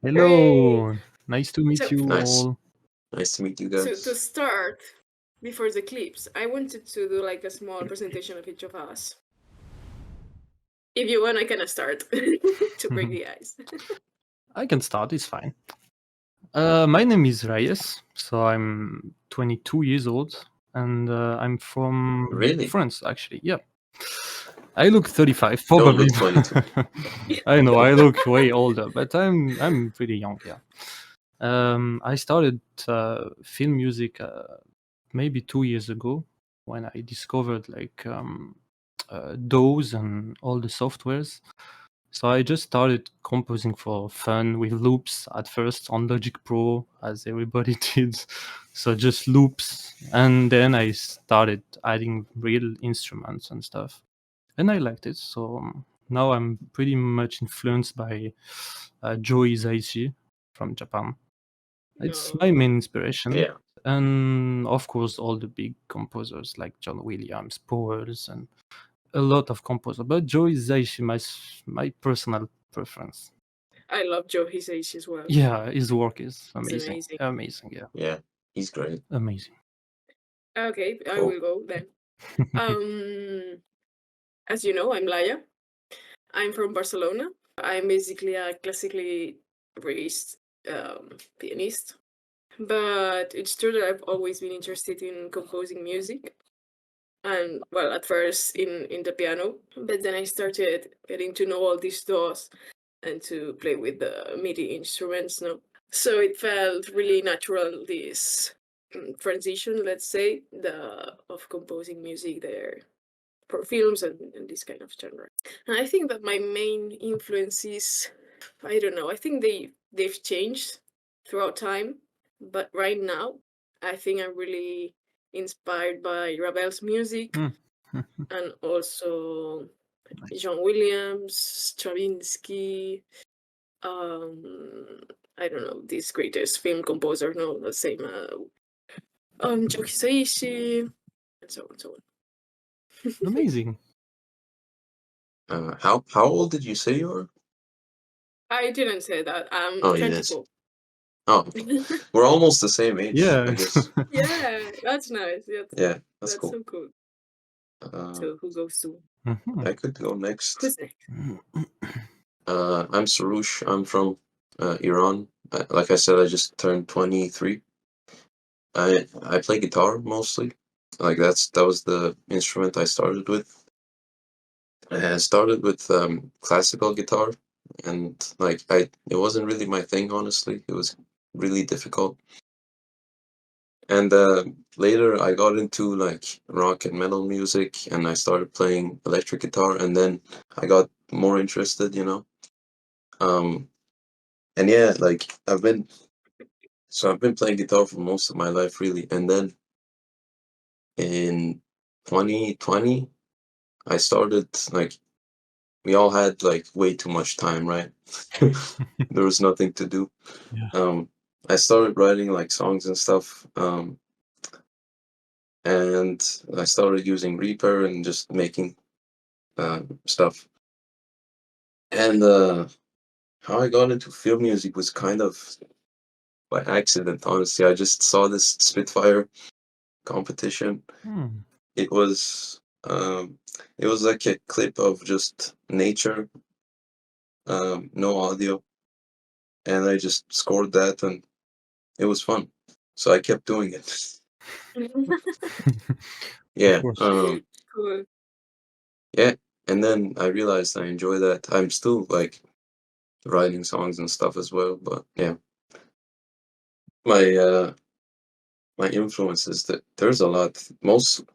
Hey, Hello, nice to meet so you Nice. all. Nice to meet you to guys. start, before the clips, I wanted to do like a small presentation of each of us. If you want, I can start to break the ice. I can start, it's fine. My name is Reyes, so I'm 22 years old, and I'm from Really? France, actually. Yeah. I look 35, You don't probably. look 22. I know, I look way older, but I'm pretty young, yeah. I started film music maybe 2 years ago when I discovered like DAWs and all the softwares. So I just started composing for fun with loops at first on Logic Pro, as everybody did. So just loops, and then I started adding real instruments and stuff, and I liked it. So now I'm pretty much influenced by Joe Hisaishi from Japan. It's my No. main inspiration, Yeah. and of course all the big composers like John Williams, Powers, and a lot of composers. But Joe Hisaishi, my personal preference. I love Joe Hisaishi as well. Yeah, his work is It's amazing. amazing. Amazing, yeah. Yeah. He's great. Amazing. Okay, I Cool. will go then. As you know, I'm Laia. I'm from Barcelona. I'm basically a classically raised pianist. But it's true that I've always been interested in composing music. And well, at first in the piano, but then I started getting to know all these DAWs and to play with the MIDI instruments. No, so it felt really natural, this transition, let's say, the of composing music there for films and this kind of genre. And I think that my main influences, I don't know, I think they've changed throughout time, but right now I think I'm really inspired by Ravel's music Mm. and also Nice. John Williams, Stravinsky, um I don't know, this greatest film composer, no, the same Joe Hisaishi, and so on and so on. Amazing. How old did you say you were? I didn't say that. I'm Oh, you didn't. 24. Oh, we're almost the same age, I Yeah. guess. Yeah, that's nice. Yeah, that's That's cool. so cool. Uh, So who goes to? Mhm. I could go next. Who's next? I'm Soroosh. I'm from Iran. Like I said, I just turned 23. I play guitar mostly. Like that was the instrument I started with. I started with classical guitar, and like it wasn't really my thing, honestly. It was really difficult. And later I got into like rock and metal music, and I started playing electric guitar, and then I got more interested. Um, and yeah, like I've been playing guitar for most of my life, really. And then in 2020, I started like we all had like way too much time, right? There was nothing to do. Yeah. I started writing like songs and stuff, and I started using Reaper and just making stuff. And how I got into film music was kind of by accident, honestly. I just saw this Spitfire competition. Hmm. It was um, it was like a clip of just nature, no audio, and I just scored that, and it was fun. So I kept doing it. Of Yeah, course. Cool. yeah. And then I realized I enjoy that. I'm still like writing songs and stuff as well, but yeah, my my influences that there's a lot.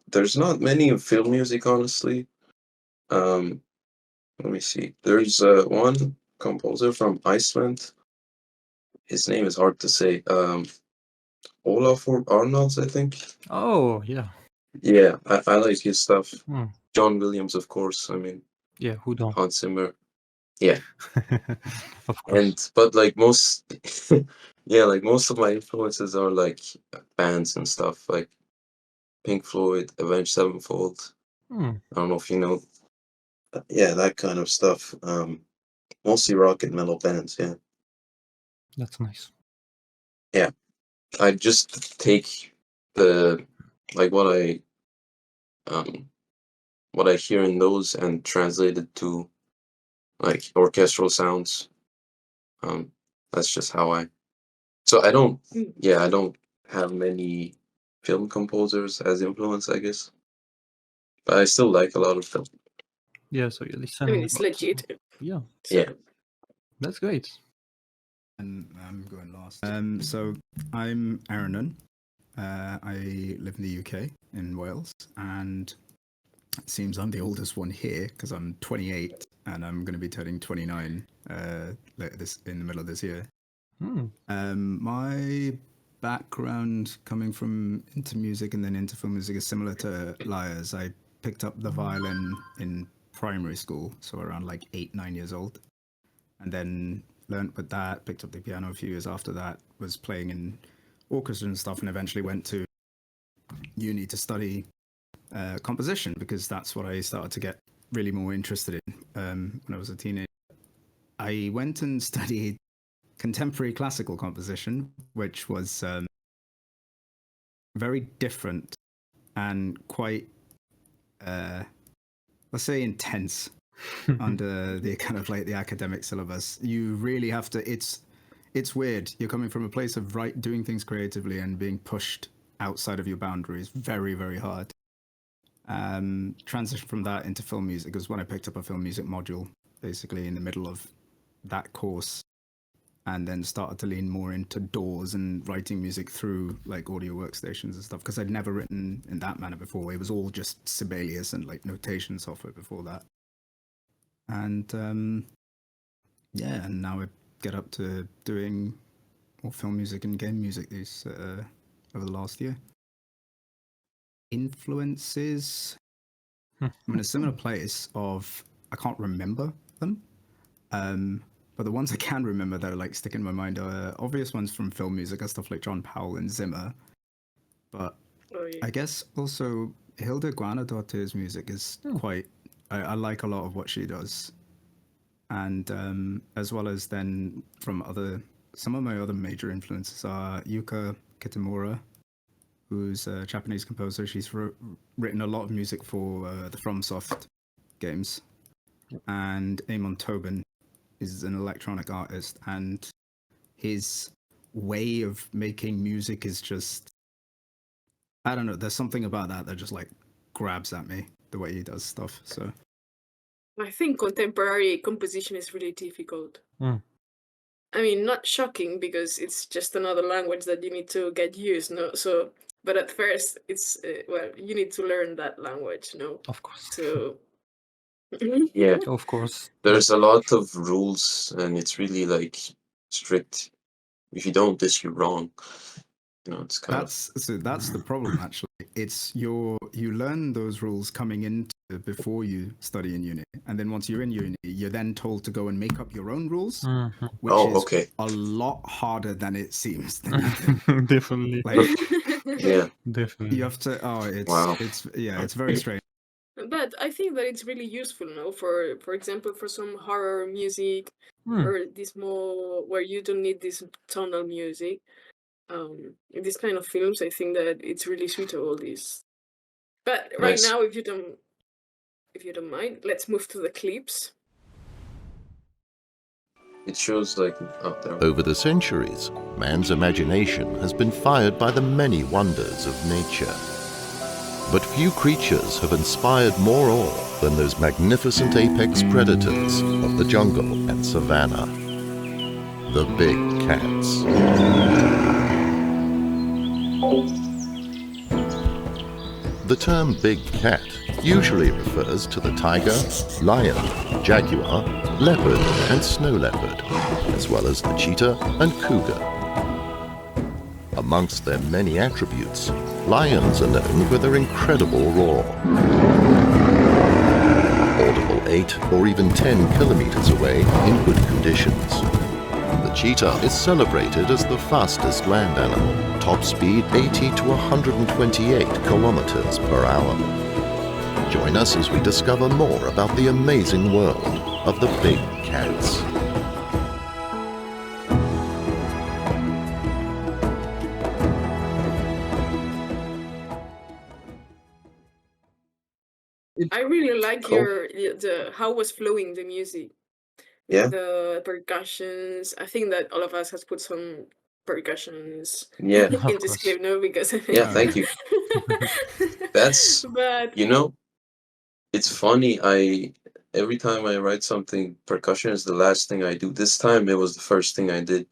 There's not many in film music, honestly. Um, let me see. There's one composer from Iceland. His name is hard to say. Olaf Arnolds, I think. Oh, yeah. Yeah, I like his stuff. Hmm. John Williams, of course. I mean, Yeah, who don't? Hans Zimmer. Yeah, Of course. and but like most, yeah, like most of my influences are like bands and stuff, like Pink Floyd, Avenged Sevenfold. Hmm. I don't know if you know. Yeah, that kind of stuff. Mostly rock and metal bands. Yeah. That's nice. I just take the what I hear in those and translate it to like orchestral sounds. That's just how I. So I don't. Mm. Yeah, I don't have many film composers as influence, I guess. But I still like a lot of them. Yeah, so you listen. I mean, it's a lot. legit. Yeah, So. Yeah. that's great. And I'm going last. So I'm Eranan. I live in the UK in Wales, and it seems I'm the oldest one here because I'm 28 and I'm going to be turning 29 later in the middle of this year. My background coming from into music and then into film music is similar to Liar's. I picked up the violin in primary school, so around like 8-9 years old, and then learnt with that, picked up the piano a few years after that, was playing in orchestra and stuff, and eventually went to uni to study composition because that's what I started to get really more interested in when I was a teenager. I went and studied contemporary classical composition, which was very different and quite, let's say, intense under the kind of like the academic syllabus. You really have to, it's weird. You're coming from a place of doing things creatively and being pushed outside of your boundaries. Very, very hard. Transition from that into film music was when I picked up a film music module, basically in the middle of that course, and then started to lean more into DAWs and writing music through like audio workstations and stuff, because I'd never written in that manner before. It was all just Sibelius and like notation software before that. And yeah, and now I get up to doing more film music and game music these over the last year. Influences, I'm in a similar place of I can't remember them, but the ones I can remember that are like stick in my mind are obvious ones from film music, are stuff like John Powell and Zimmer. But I guess also Hilda Guðnadóttir's music is quite. I like a lot of what she does, and as well as then from some of my other major influences are Yuka Kitamura, who's a Japanese composer. She's written a lot of music for the FromSoft games. And Amon Tobin is an electronic artist, and his way of making music is just, I don't know, there's something about that just like grabs at me, the way he does stuff. So I think contemporary composition is really difficult. I mean, not shocking because it's just another language that you need to get used, no? So, but at first, it's well, you need to learn that language, no? Of course. So, Yeah. Of course. There's a lot of rules, and it's really like strict. If you don't this, you're wrong. You know, it's kind so that's the problem actually. It's you learn those rules coming into before you study in uni, and then once you're in uni, you're then told to go and make up your own rules, which is a lot harder than it seems. Definitely. Like, yeah, definitely. you have to. Oh, it's very strange. But I think that it's really useful, no? For example, for some horror music or this more where you don't need this tonal music. In this kind of films, I think that it's really suitable. This, but right now, if you don't mind, let's move to the clips. it shows like up there. Over the centuries, man's imagination has been fired by the many wonders of nature. But few creatures have inspired more awe than those magnificent apex predators of the jungle and savanna, the big cats. The term big cat usually refers to the tiger, lion, jaguar, leopard and snow leopard, as well as the cheetah and cougar. Amongst their many attributes, lions are known for their incredible roar. Audible 8 or even 10 kilometers away in good conditions. The cheetah is celebrated as the fastest land animal, top speed 80 to 128 kilometers per hour. Join us as we discover more about the amazing world of the big cats. I really like Cool. the how was flowing the music. Yeah. The percussions. I think that all of us has put some percussions Yeah. Of in this course. clip, no? Because Yeah, Oh, thank yeah. you. That's, but you know, it's funny. Every time I write something, percussion is the last thing I do. This time it was the first thing I did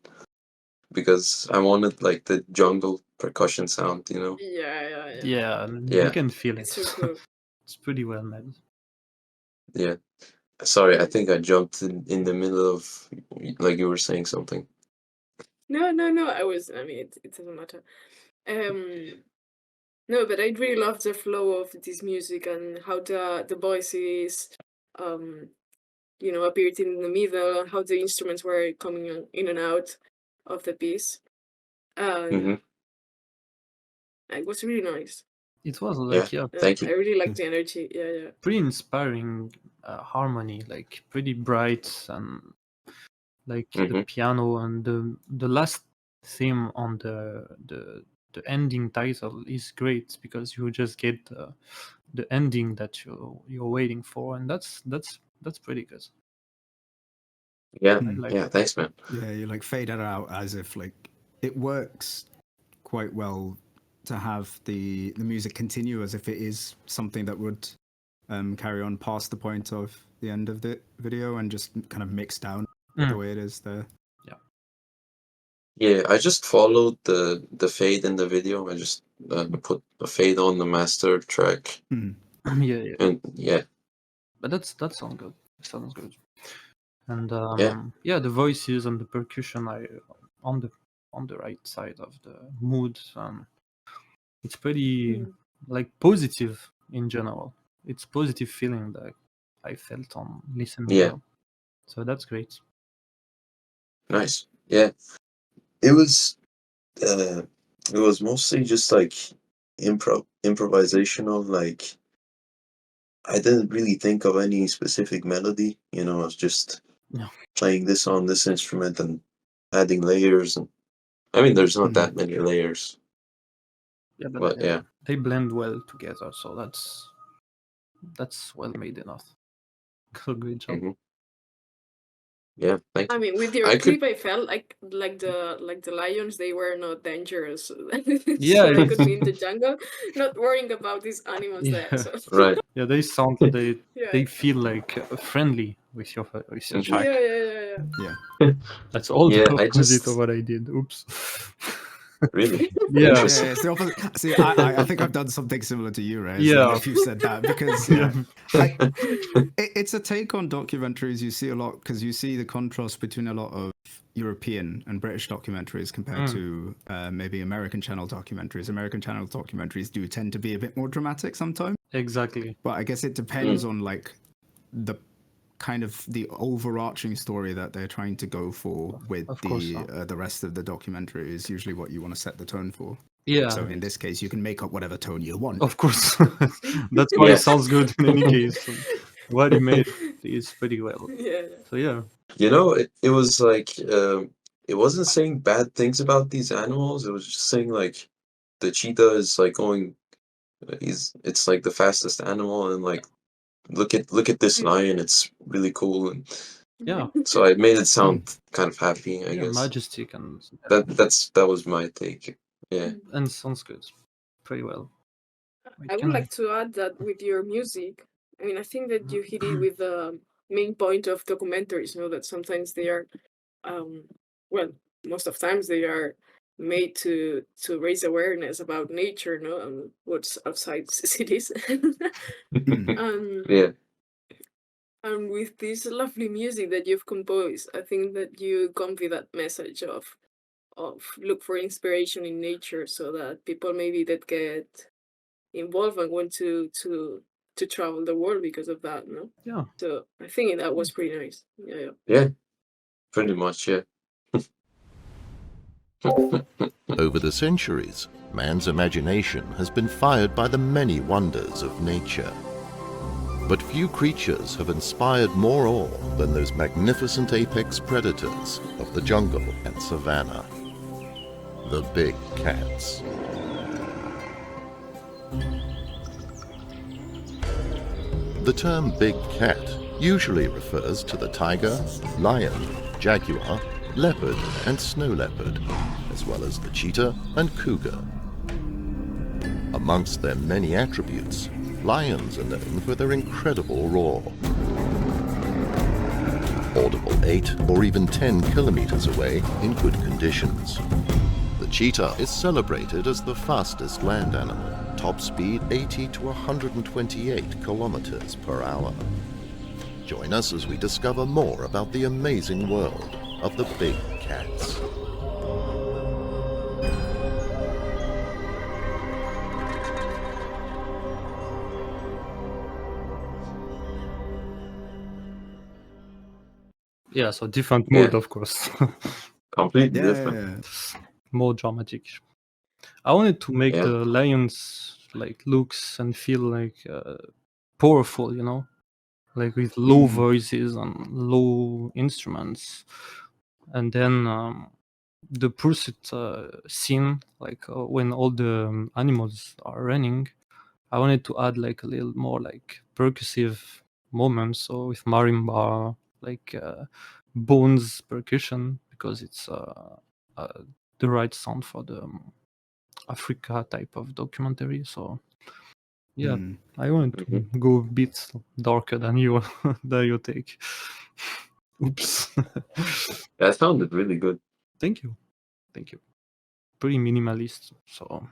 because I wanted like the jungle percussion sound, you know? yeah. Yeah, and you Yeah. can feel It's it. so cool. It's pretty well made. Yeah. Sorry, I think I jumped in the middle of, like you were saying something. No. I mean, it doesn't matter. No, but I really love the flow of this music and how the voices, appeared in the middle, and how the instruments were coming in and out of the piece. Hmm. It was really nice. It was Yeah. like, yeah, Thank I you. really like the energy. Yeah. pretty inspiring harmony, like pretty bright, and like the Hmm. piano and the last theme on the ending title is great because you just get the ending that you're waiting for, and that's pretty good. Yeah. I like Yeah. it. Thanks, man. Yeah, you like fade it out as if like it works quite well to have the music continue as if it is something that would carry on past the point of the end of the video and just kind of mix down the way it is there. Yeah, I just followed the fade in the video. I just put a fade on the master track, Yeah, and yeah, but that sounds good. Sounds good. And Yeah. the voices and the percussion are on the right side of the mood. It's pretty like positive in general. It's positive feeling that I felt on listening. Yeah. Now. So that's great. Nice. Yeah, it was mostly just like improvisational. Like I didn't really think of any specific melody. You know, I was just Yeah. playing this on this instrument and adding layers. And I mean, there's not that many layers. Yeah, But yeah. they blend well together, so that's well made enough. Great job. Mhm. Yeah, thank I you. mean, with your I clip, could. I felt like the lions, they were not dangerous. So Yeah, I could be in the jungle, not worrying about these animals there. Yeah. So Right. Yeah, they sound yeah, they feel like friendly with your Mhm. track. yeah. Yeah. That's all Yeah, the I opposite just of what I did. Oops. really Yeah. Yeah, interesting. it's the opposite. See, I think I've done something similar to you, right? Yeah. If you said that, because Yeah. it's a take on documentaries you see a lot, because you see the contrast between a lot of European and British documentaries compared to maybe American channel documentaries. American channel documentaries do tend to be a bit more dramatic sometimes, Exactly. but I guess it depends on like the kind of the overarching story that they're trying to go for with Of course, the rest of the documentary is usually what you want to set the tone for. Yeah. So in this case, you can make up whatever tone you want. Of course. That's why Yeah. it sounds good in any case. What he made is pretty well. Yeah. So yeah. You know, it was like it wasn't saying bad things about these animals. It was just saying like the cheetah is like going. It's like the fastest animal, and like look at this lion. It's really cool, and Yeah. so I made it sound kind of happy. I Yeah, guess majestic and that was my take. Yeah. and sounds good. Pretty well. I would like to add that with your music, I mean, I think that you hit it with the main point of documentaries, that sometimes they are, well, most of times they are made to raise awareness about nature, and what's outside cities. Yeah. And with this lovely music that you've composed, I think that you convey that message of look for inspiration in nature, so that people maybe that get involved and want to travel the world because of that, no? Yeah. So I think that was pretty nice. Yeah. Yeah. Pretty much. Yeah. Over the centuries, man's imagination has been fired by the many wonders of nature. But few creatures have inspired more awe than those magnificent apex predators of the jungle and savanna, the big cats. The term big cat usually refers to the tiger, lion, jaguar, leopard, and snow leopard, as well as the cheetah and cougar. Amongst their many attributes, lions are known for their incredible roar. Audible 8 or even 10 kilometers away in good conditions. The cheetah is celebrated as the fastest land animal, top speed 80 to 128 kilometers per hour. Join us as we discover more about the amazing world of the big cats. Yeah, so different Yeah. mood, of course. Completely Yeah, different. More dramatic. I wanted to make Yeah. the lions like looks and feel like powerful, like with low voices and low instruments. And then the pursuit scene, like when all the animals are running, I wanted to add like a little more like percussive moments, so with marimba, like bones percussion, because it's the right sound for the Africa type of documentary. So yeah, I wanted to go a bit darker than you than you take. Oops. That sounded really good. Thank you. Pretty minimalist. So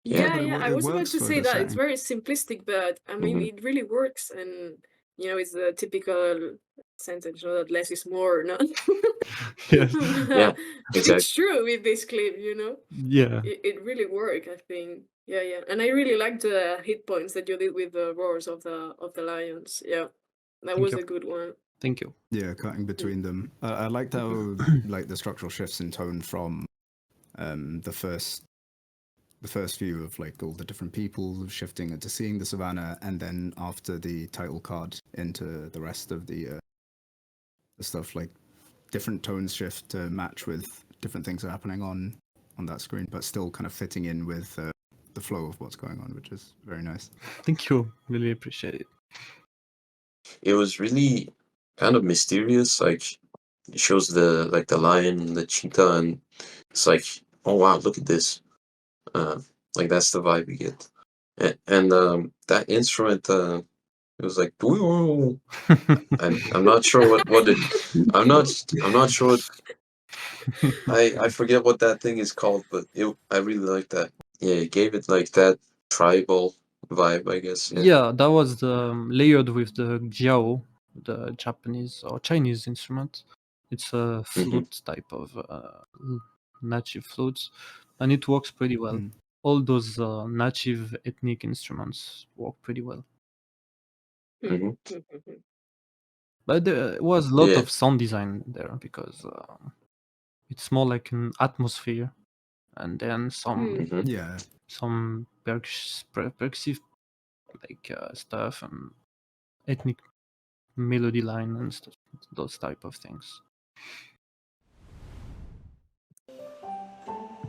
Yeah. but I it was about works to for say the that it's setting. very simplistic, but I mean, it really works, and it's the typical sentence, that less is more, no? yeah, Yeah, exactly. It's true with this clip, yeah. It really worked, I think. Yeah, and I really liked the hit points that you did with the roars of the lions. Yeah, that Thank was you. a good one. Thank you. Yeah, cutting between them. I liked how like the structural shifts in tone from the first view of like all the different people shifting into seeing the savannah, and then after the title card into the rest of the stuff, like different tones shift to match with different things happening on that screen, but still kind of fitting in with the flow of what's going on, which is very nice. Thank you. Really appreciate it. It was really kind of mysterious. Like, it shows the lion, the cheetah, and it's like, oh wow, look at this. Like, that's the vibe you get. And that instrument, it was like, I'm not sure what it. I'm not sure. I forget what that thing is called, but I really like that. Yeah, it gave it like that tribal vibe, I guess. Yeah, that was layered with the jiao, the Japanese or Chinese instrument. It's a flute type of native flutes, and it works pretty well. All those native ethnic instruments work pretty well. But there was a lot of sound design there, because it's more like an atmosphere, and then some percussive like stuff and ethnic melody line and stuff, those type of things.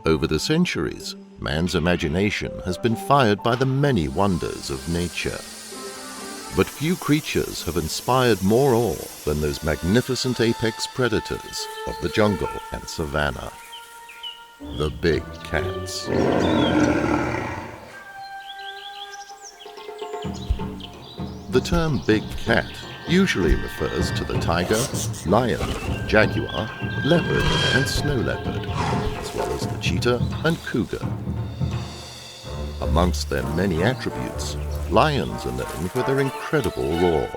Over the centuries, man's imagination has been fired by the many wonders of nature. But few creatures have inspired more awe than those magnificent apex predators of the jungle and savanna, the big cats. The term big cat usually refers to the tiger, lion, jaguar, leopard, and snow leopard, as well as the cheetah and cougar. Amongst their many attributes, lions are known for their incredible roar.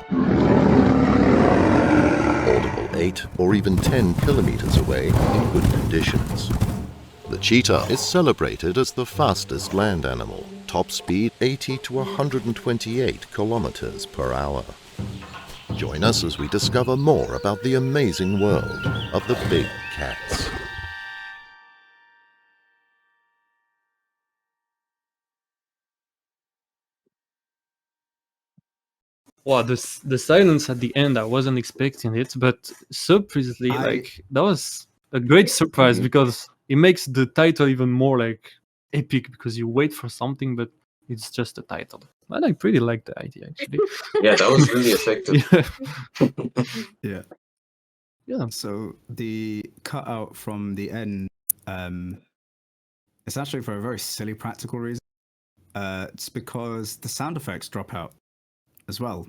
Audible 8 or even 10 kilometers away in good conditions. The cheetah is celebrated as the fastest land animal, top speed 80 to 128 kilometers per hour. Join us as we discover more about the amazing world of the big cats. Wow, the silence at the end, I wasn't expecting it, but surprisingly, that was a great surprise, because it makes the title even more like epic, because you wait for something, but It's just the title. And I pretty like the idea, actually. Yeah, that was really effective. Yeah. Yeah. Yeah. So the cutout from the end, it's actually for a very silly practical reason. It's because the sound effects drop out as well.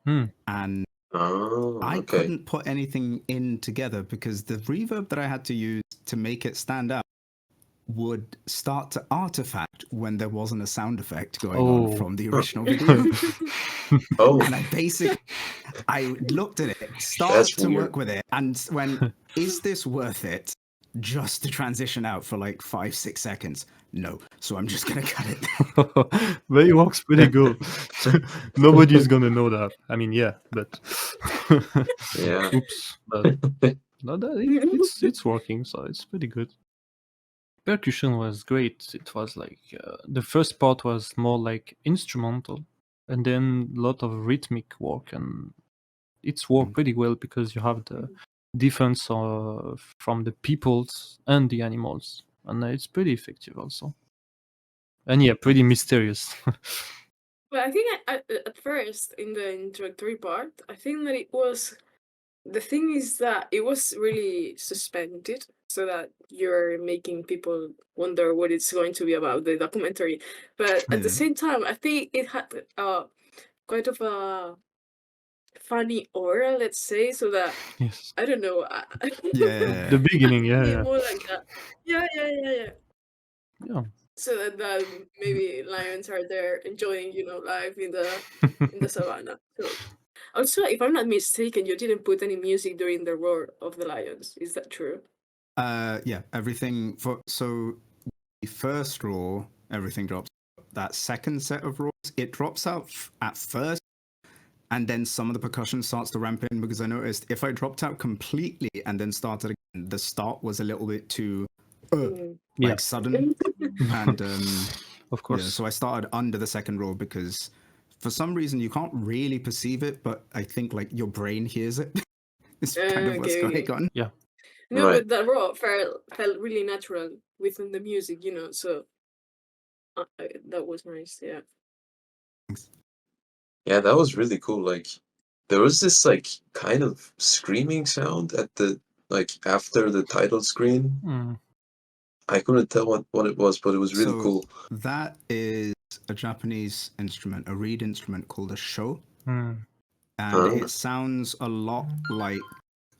And Oh, I okay. couldn't put anything in together because the reverb that I had to use to make it stand out would start to artifact when there wasn't a sound effect going on from the original video. Oh, And I looked at it, started That's to weird. work with it, and went, is this worth it just to transition out for like 5-6 seconds? No. So I'm just going to cut it. But it works pretty good. Nobody's gonna know that. I mean, yeah, but yeah. oops. But no, it's working, so it's pretty good. Percussion was great. It was like the first part was more like instrumental, and then a lot of rhythmic work, and it's worked pretty well because you have the difference from the peoples and the animals, and it's pretty effective also. And yeah, pretty mysterious. But I think at first in the introductory part, I think that it was the thing is that it was really suspended so that you're making people wonder what it's going to be about, the documentary. But at the Yeah. same time, I think it had quite of a funny aura, let's say, so that Yes. I don't know. Yeah. The beginning, yeah. More like that. Yeah. Yeah. So that maybe lions are there enjoying, life in the savannah. So also, if I'm not mistaken, you didn't put any music during the roar of the lions. Is that true? Yeah, everything so the first roar, everything drops. That second set of roars, it drops out at first, and then some of the percussion starts to ramp in because I noticed if I dropped out completely and then started again, the start was a little bit too sudden. And Of course. yeah, so I started under the second roar because for some reason you can't really perceive it, but I think like your brain hears it. It's kind of what's going on. Yeah. No, Right. but that roar felt really natural within the music, so that was nice, yeah. Yeah, that was really cool. Like, there was this like kind of screaming sound at the after the title screen. I couldn't tell what it was, but it was really cool. That is a Japanese instrument, a reed instrument called a sho. And it sounds a lot like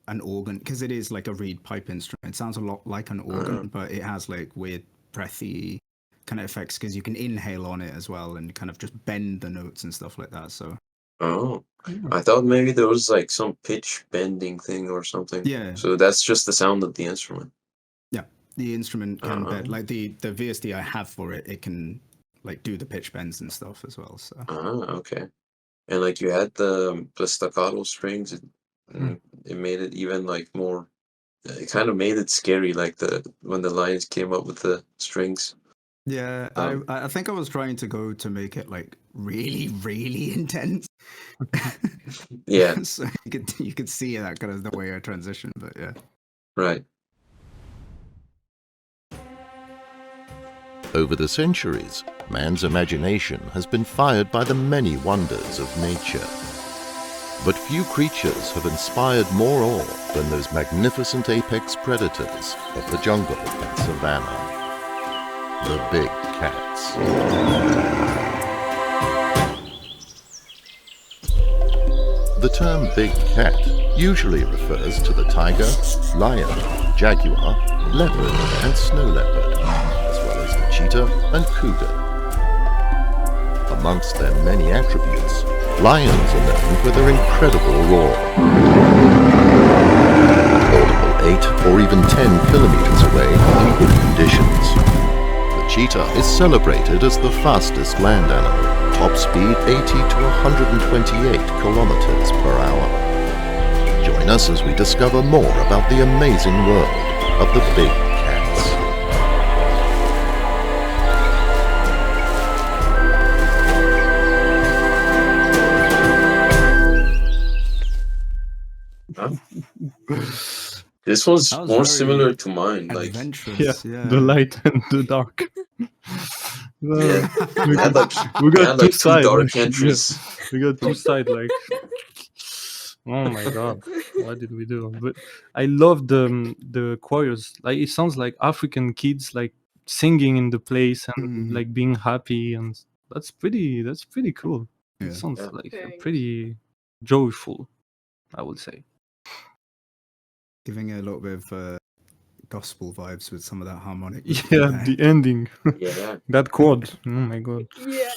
an organ because it is like a reed pipe instrument. It sounds a lot like an organ, but it has like weird breathy kind of effects because you can inhale on it as well and kind of just bend the notes and stuff like that. So I thought maybe there was like some pitch bending thing or something. Yeah. So that's just the sound of the instrument. Yeah, the instrument can bend, like the VSD I have for it. It can like do the pitch bends and stuff as well. So okay. And like you had the staccato strings. It made it even like more. It kind of made it scary, like when the lions came up with the strings. Yeah, I think I was trying to go to make it like really, really intense. Yeah. So you could see that kind of the way I transitioned, but yeah. Right. Over the centuries, man's imagination has been fired by the many wonders of nature. But few creatures have inspired more awe than those magnificent apex predators of the jungle and savannah. The big cats. The term big cat usually refers to the tiger, lion, jaguar, leopard and snow leopard, as well as the cheetah and cougar. Amongst their many attributes, lions are known for their incredible roar. Audible 8 or even 10 kilometers away in good conditions. The cheetah is celebrated as the fastest land animal, top speed 80 to 128 kilometers per hour. Join us as we discover more about the amazing world of the big cats. This was That was more very similar to mine. Like, adventurous. Yeah. the light and the dark. yeah, we, had like we we got had two like two sides. dark Yeah, entries. we got two sides. Like, oh my god, what did we do? But I love the choirs. Like, it sounds like African kids like singing in the place and like being happy, and that's pretty cool. Yeah. It sounds Yeah. like Thanks. pretty joyful, I would say. Giving it a little bit of gospel vibes with some of that harmonic. Yeah, the ending, Yeah, that chord. Oh my god. Yeah.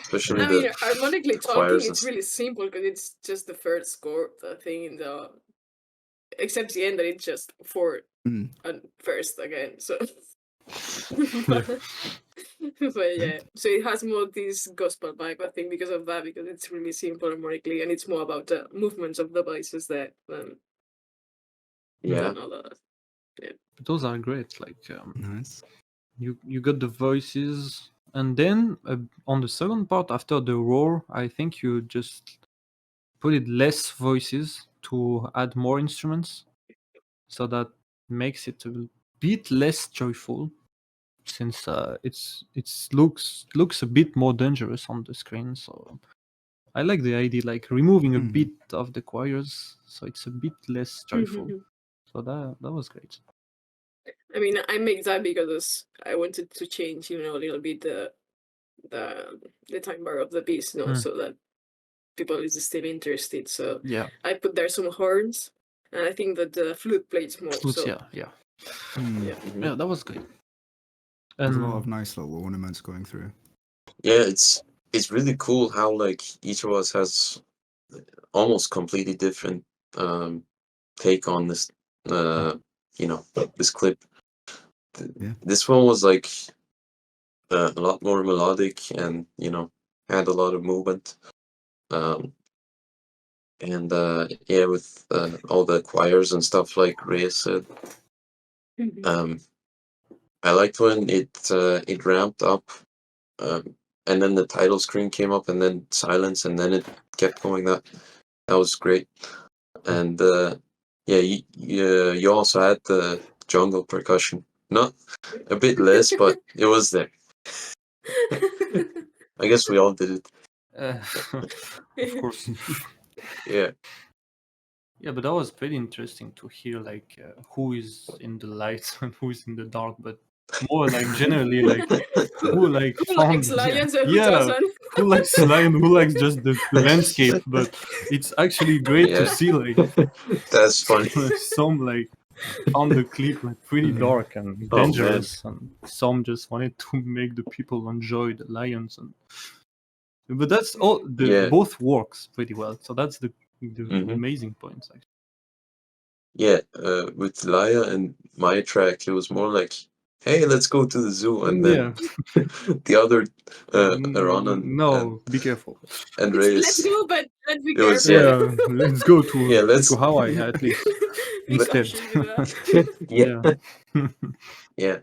especially I mean, the harmonically talking, choirs and it's really simple because it's just the first chord, the thing in the. Except the end that it's just four and first again. So. but yeah, so it has more this gospel vibe, I think, because of that, because it's really simple harmonically, and it's more about the movements of the voices there than all that. Those are great. Like, Nice. you got the voices, and then on the second part after the roar, I think you just put it less voices to add more instruments, so that makes it a bit less joyful, since it's looks a bit more dangerous on the screen. So I like the idea, like removing a bit of the choirs, so it's a bit less joyful. So that was great. I mean, I make that because I wanted to change, a little bit the time bar of the piece, so that people is still interested. So Yeah. I put there some horns, and I think that the flute plays more. Flutes, So yeah. Mhm. That was good. There's a lot of nice little ornaments going through. Yeah, it's really cool how like each of us has almost completely different take on this this clip. Yeah. This one was like a lot more melodic and had a lot of movement. And with all the choirs and stuff like Ray said. I liked when it ramped up, and then the title screen came up, and then silence, and then it kept going. That was great. And you also had the jungle percussion. Not a bit less, but it was there. I guess we all did it. Of course. Yeah. Yeah, but that was pretty interesting to hear, like, who is in the light and who is in the dark, but more like generally, like, who like Who found, likes lions and who yeah, doesn't? who likes lion, who likes just the landscape. But it's actually great to Yeah. see, like, That's funny. some like found the clip like pretty dark and Oh, man. dangerous, and some just wanted to make the people enjoy the lions. But that's all. Both works pretty well. So that's the amazing points, actually. Yeah, with Laya and my track, it was more like, "Hey, let's go to the zoo," and then the other Eranan no, be careful. and Let's Reyes. go, but let's be It was, careful. Yeah, let's go to let's- Hawaii at least We instead. should do that. Yeah. Yeah,